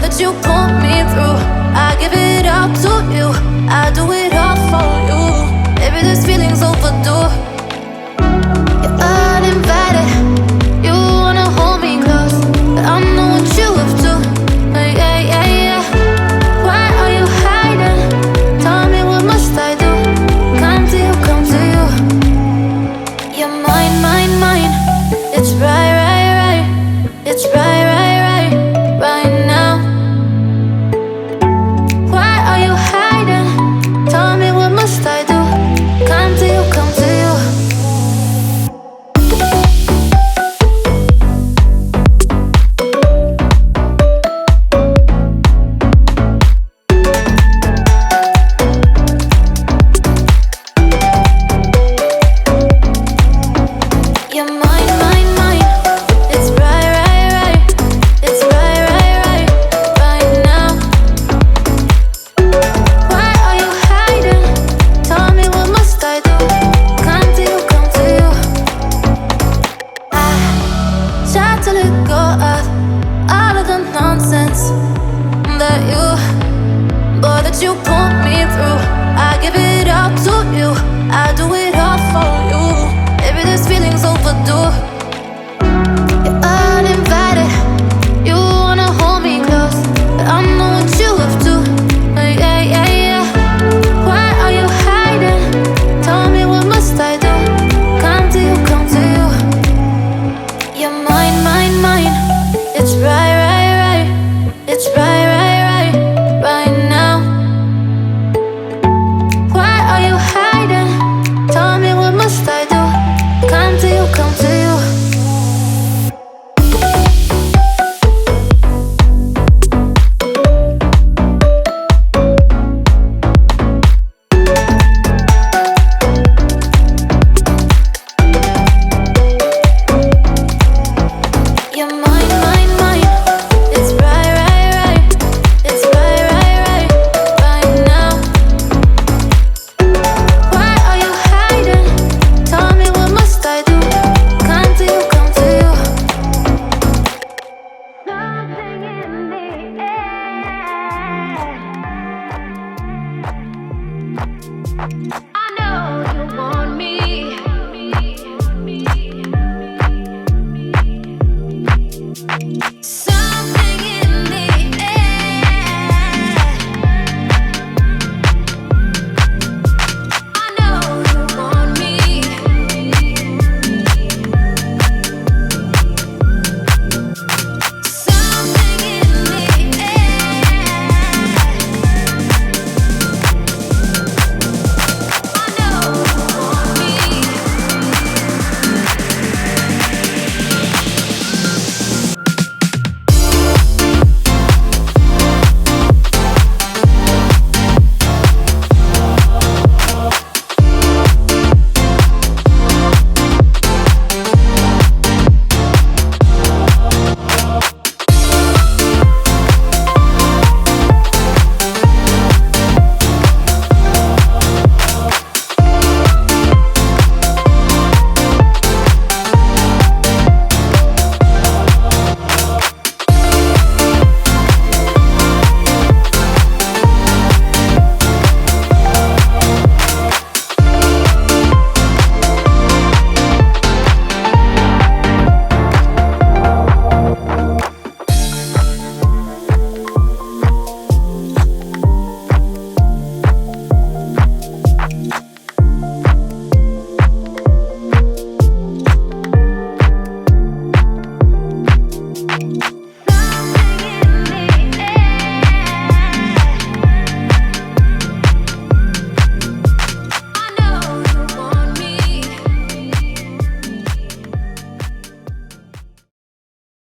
that you pull me through. I give it up to you, I do it all for you. Maybe this feeling's overdue. You're uninvited, you wanna hold me close, but I know what you have to. Yeah, yeah, yeah. Why are you hiding? Tell me, what must I do? Come to you, come to you. You're mine, mine, mine. It's right, right, right. It's right, right, right, right now. Why are you hiding? Tell me, what must I do? Come to you, come to you. You're mine, mine, mine. It's right, right, right. It's right, right, right, right now. Why are you hiding? Tell me, what must I do? Come to you, come to you. I try to let go of all of the nonsense that you put me through. I give it up to you, I do it all for you. Maybe this feeling's overdue. You're uninvited, you wanna hold me close, but I know what you have to. Yeah, yeah, yeah. Why are you hiding? Tell me, what must I do? Come to you, come to you. You're mine, mine, mine. It's right, right.